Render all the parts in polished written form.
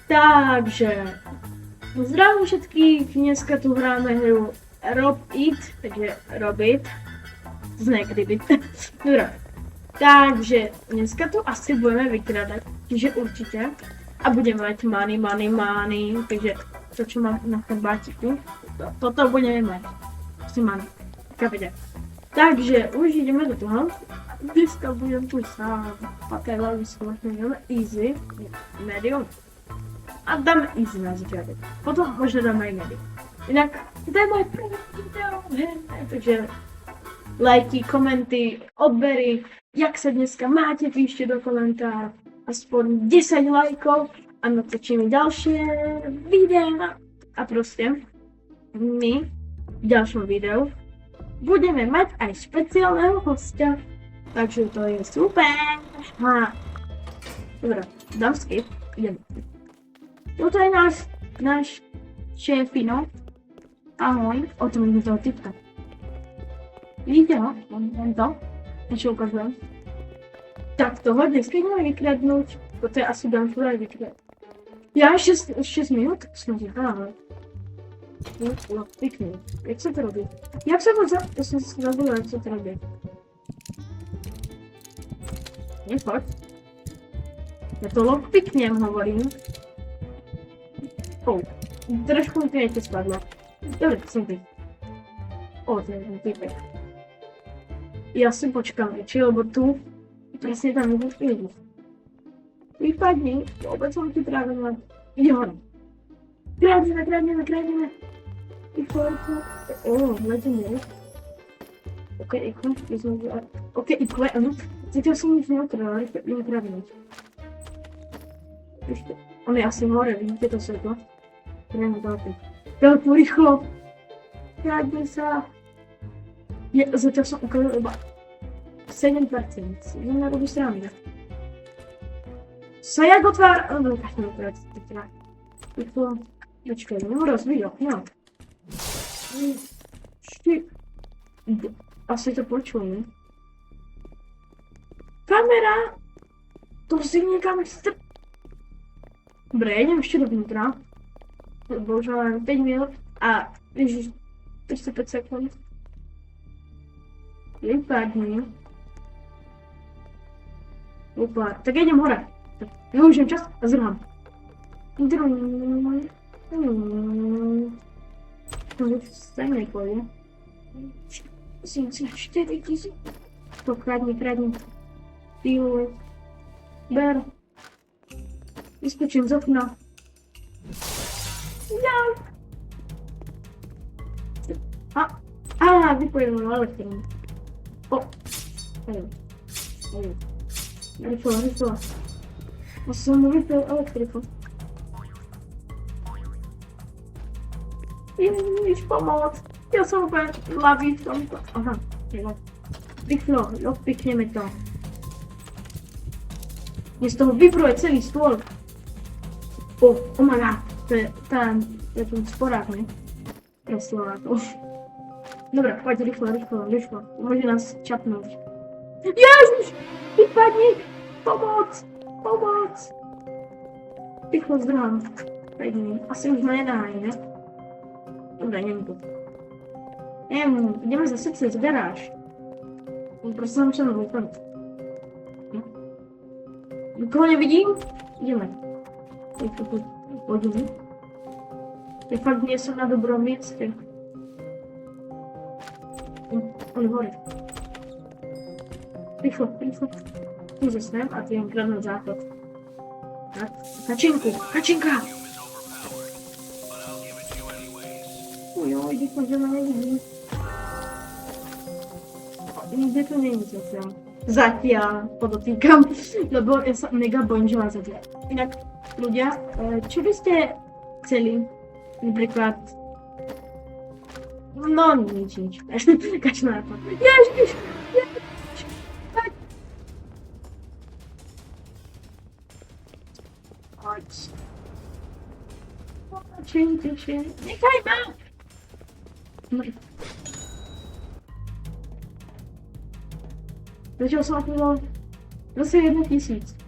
Takže zdravím všetkých, dneska tu hráme hru Rob It, takže Robit, to zná jak kdyby. Dobrá, takže dneska tu asi budeme vykrádat, takže určitě. A budeme mít money, takže to, čo mám na tom bátíku, toto budeme mít. Prostě money, kapitě. Takže už jdeme do toho. Dneska budeme tu sám, pak je hlavně samozřejmě easy, medium. A dáme easy na začátek. Potom možná dáme i medium. Jinak, to je moje první video, takže lajky, komenty, odbery, jak se dneska máte, píšte do komentářů. Aspoň 10 lajkov a natočíme další videa. A prostě my v dalším videu budeme mít aj špeciálného hostia. Takže to je super. Ha. Dobrá, dám skip, ideme. Toto je náš šéfino. Ahoj, o tom je toho typka. Vidíte ho? On to? Ještě ukazujem. Tak toho dneska jdeme vykradnout. To je asi dám furt vykradnout. Já 6 minut? Jsem říkala, no, pěkně. Jak se to robí? Jak se to jsem si zabila, jak se to robí. Nepojď. Já to lockpicknem hovorím. Trošku mi to ještě spadlo. Dobře, jsem ty. To je ten typek. Já si počkám větší, lebo tu přesně tam můžu jít. Vypadni, vůbec jsem ti právě na... Jde horu. Krádíme. Legendary. Ok, ikle, ano. Cítil jsem nic neutrál, jen krádíme. Ještě. On je asi hore, vidíte to světlo? Jdeme další. Velkou rychlo. Krádně se. Začal jsem ukázat oba. 7%. Jdeme na druhou stranu. Se jak otvár... No, tak neotvárá. Rychlo. Počkej, no rozbíj okno. Asi to počuji. Kamera! To si někam chce... Dobré, jdem ještě dovnitra. Bohužel mám 5 minut a... Ježiš, 35 sekund. Vypadni. Úplně. Tak jdem hore. Využijem čas a zrhám. To je stejný pojde. 4 000. To kradni. Píluj. Ber. Vyskočím z okna. No. Vypojím elektrinu. Rychle. Já jsem mu vypil elektriku. Ježiš, pomoc. Já jsem úplně laví v tomto. Aha, rychlo, lockpickněme to. Mně z toho vibruje celý stůl. Oh my god, to je ten sporák, ne? Proslova to. Dobrá, pojď rychlo. Může nás čapnout. Ježiš! Vypadni! Pomoc! Rychlo zdrhám. Asi už nedájí, ne? Dobrá, není to. Jdeme zase přes garáž. Prostě jsem musel vypadnout. Nikoho nevidím? Jdeme. Pojďme. Je fakt, že jsem na dobrém místě. On hoří. Rychlo. Může sem a ty jen kradnout základ. Tak, kačinka! Jo, děkuji, že mě nevidí. Nikde to není zatím. Zatím, podotýkam, lebo já se mega bojím, že vás zatím. Jinak, ľudia, čo by ste chceli, napríklad... No, nič. Kač na to. Ježiš! Poď. Čin. Nechaj ma! Začal jsem aktivovat zase 1 000.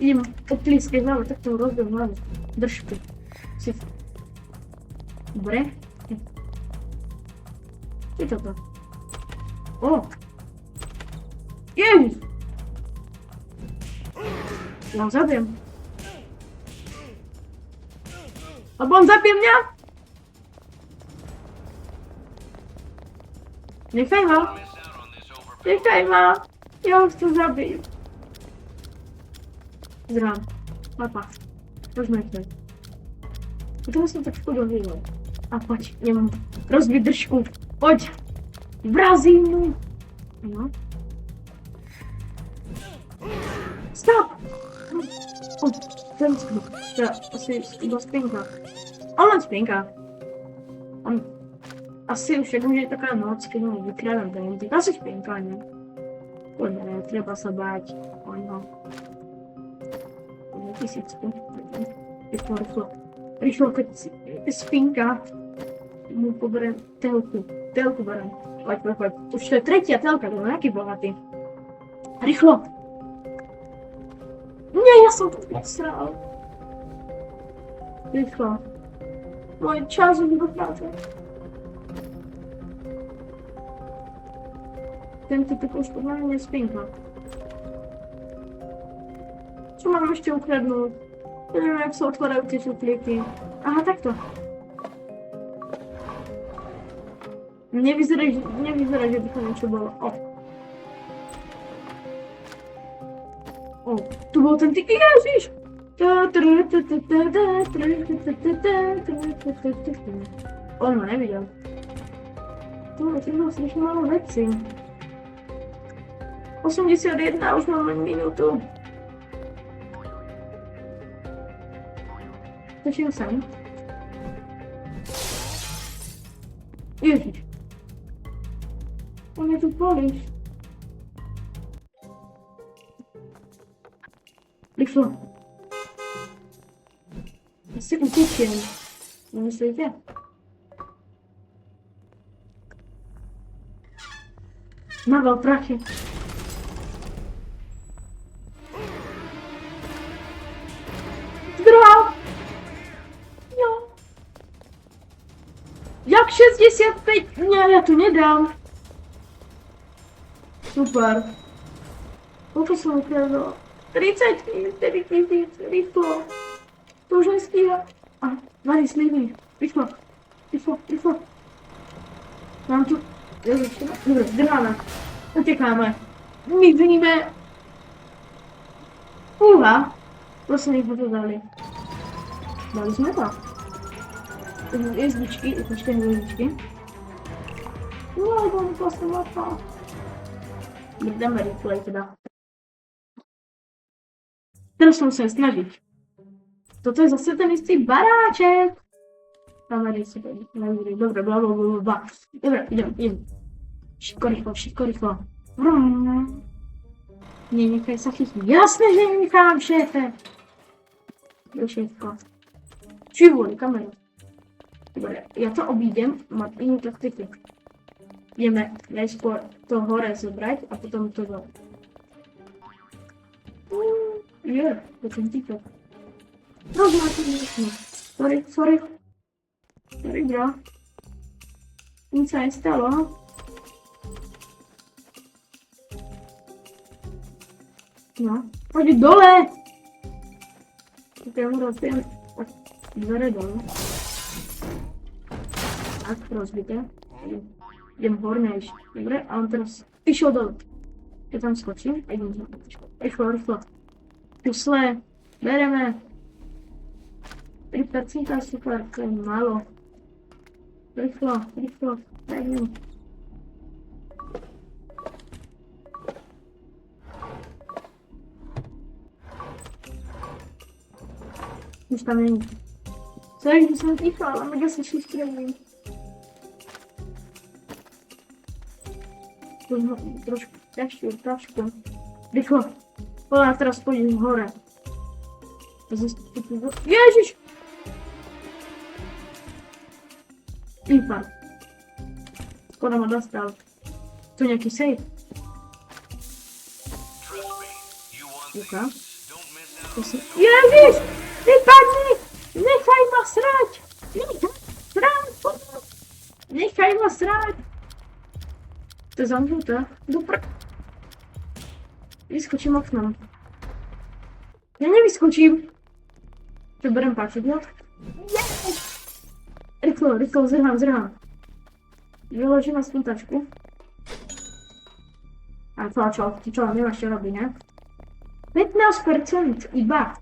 Jim oplískej hlavu, tak to rozbil hlavu. Držku. Si... Dobre. Je toto. O! Ježiš! Ja ho zabijem. Lebo on zabije mňa! Nechaj ma! Nechaj ma! Ja ho chcem zabiť. Zrám. Papa. Poďme chcem. Potom som tak škodu vyhol. A poď, nemám rozbiť držku. Poď! Vrazím mu! No. Stop! O, ten skok. To asi iba spinka. On len spinka. On... Asi už jednou, že je taká noc, keď mu vykradám ten. Asi spinka, ne? Poďme, treba sa báť. Oňho. 1000. Rýchlo. Rýchlo, keď spinka. Mu poberiem telku. Telku berem. Poď. Už to je tretia telka, to je nejaký bohatý. Rýchlo. Nie, ja som to posral. Rýchlo. Môj čas už dochádza. Ten typ už podľa mňa spinka. Čo mám ešte ukradnúť? Neviem, jak sa otvárajú tie šuplíky. Aha, takto. Nevyzerá, že by to niečo bolo. O, tu bol ten typ, ježiš! On ma nevidel. Tu bol strašne málo veci. 81, už mám len minútu. Točím sem. Ježiš. On je tu políš. Rýchlo. Ja si utečiem. Nemyslíte? Naval prachy. Zdrá! Jo. Jak 65? Ne, ja tu nedám. Super. Koľko som ukradol? 34 000, rýchlo. To už nestíha. A, Mari, smíni. Rýchlo. Mám tu... Dobre, drháme. Utekáme. My víme. Uha. Prosím, nech to dali. Dali sme to. Jezdičky, počkej jezdičky. No, to mi poslala to. Dáme replay teda. Teraz sa musím snažiť. Toto je zase ten istý baráček. Dáme replay. Dobre, blablabla. Dobre, idem. Všetko rýchlo. Nenechaj sa chytiť. Jasné, že nenechám, šéfe. Do všetko. Čivôli, kameru. Dobre, ja to obídem. Mám inú taktiku. Ideme najskôr to hore zobrať a potom to dole. To ten typek. Rozmáte mi. Sorry, bro. Nic sa nestalo. No, poď dole! Tak ja mu rozbijem dvere dole. Tak, rozbité. Idem hornejšie, dobre? A on teraz išiel dole. Ja tam skočím a idem za rýchlo. Pusle, bereme. 3% super, to je málo. Rýchlo, bereme. Už tam není. Sorry, že som ticho, ale mega sa šístrevím. Trošku. Rýchlo. Poďme teraz pôjdem hore. Ježiš! Infarkt. Skoro ma dostal. Tu nejaký safe. Uka. Ježiš! Vypadni! Nechaj ma srať! Nechaj ma srať! To je zamknuté. Vyskočím oknom. Ja nevyskočím. To berem páčidlo. Rýchlo, zrhám. Vyložím aspoň tačku. A čo, nemáš čo robiť, ne? 15% iba.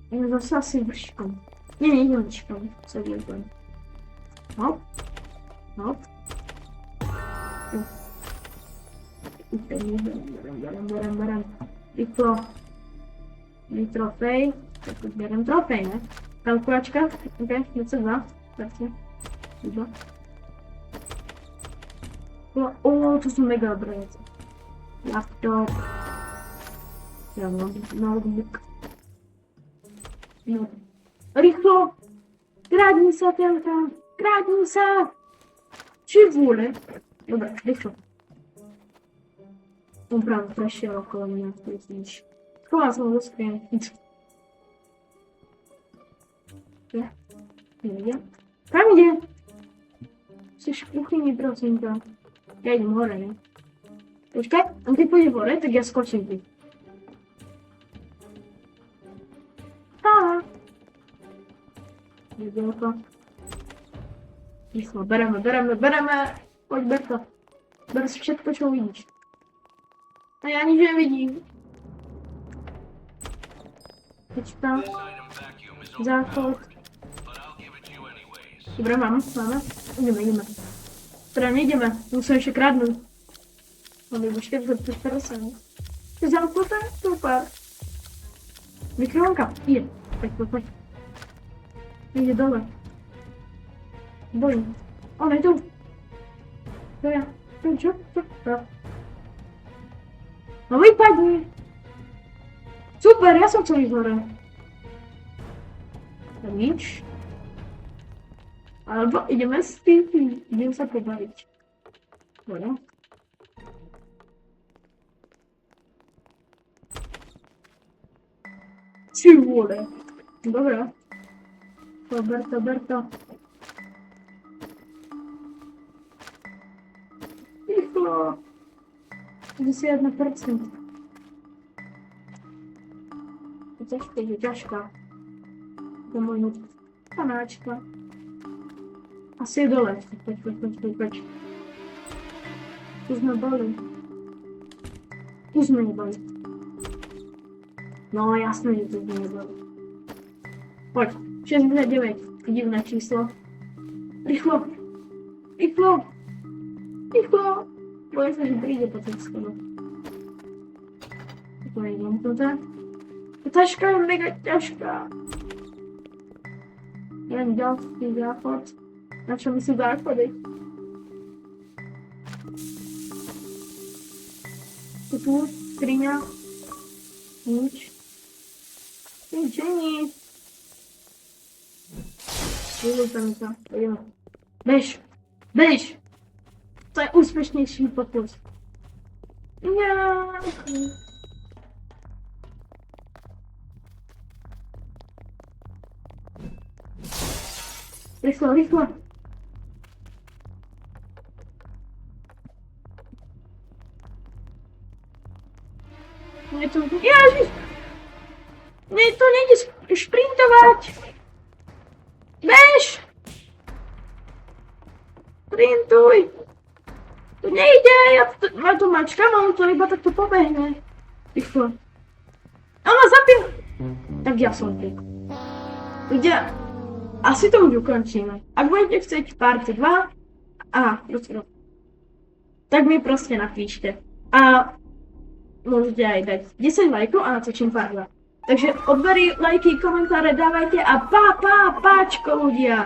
Idem zase asi vrškom. Nejdem vrškom, co dělám. Hop. Berem. Rýchlo. Trofej. Tak už berem trofej, ne? Kalkulačka. OK, 22. Takto. Iba. To sú mega dobré veci. Laptop. Notebook. No. Rýchlo! Kradni sa, telka! Kradni sa! Či vôle? Dobre, rýchlo. On práve prešiel okolo mňa, vidíš. Schovám som do skrienky. Ja. Kam ide? Si v kuchyni, prosím ťa. Ja idem hore, ne? Počkaj, on ty pôjde hore, tak ja skočím ty. Nedelko. Rýchlo, bereme. Poď, ber to. Ber si všetko, čo uvidíš. A ja nič nevidím. Počkám. Záchod. Dobre, máme. Ideme. Teda nejdeme, musím ešte kradnúť. Máme iba 45%. To je zamknuté? Super. Mikrovlnka, ide. Poď. Ide dole. Bojím. On je tu. To ja. Čo? No vypadni. Super, ja som celý zhore. To nič. Alebo ideme s tým. Idem sa pobaviť. Dobre. Či vôle. Dobre. Ber to. Rýchlo. 51%. Je ťažká. To môjho panáčka. Asi je dole. Poď. Tu sme boli. No jasné, že tu sme neboli. Poď. 69, divné číslo. Rýchlo. Bojím sa, že príde po tých schodoch. To je zamknuté. Taška je mega ťažká. Len ďalší záchod. Na čo mi sú záchody? Tu, skriňa. Nič. Vylúpem sa. Bež! To je úspešnejší pokus. Ja. Rýchlo. Ježiš! To nejde šprintovať! Bež! Sprintuj! To nejde! Ja tu mačkám, on to iba takto pobehne. Rýchlo. Ona zabil! Tak ja som tu. Ľudia, asi to už ukončíme. Ak budete chcieť part 2, tak mi proste napíšte. A môžete aj dať 10 lajkov a natočím part 2. Takže odbery, lajky, komentáre dávajte a páčko ľudia!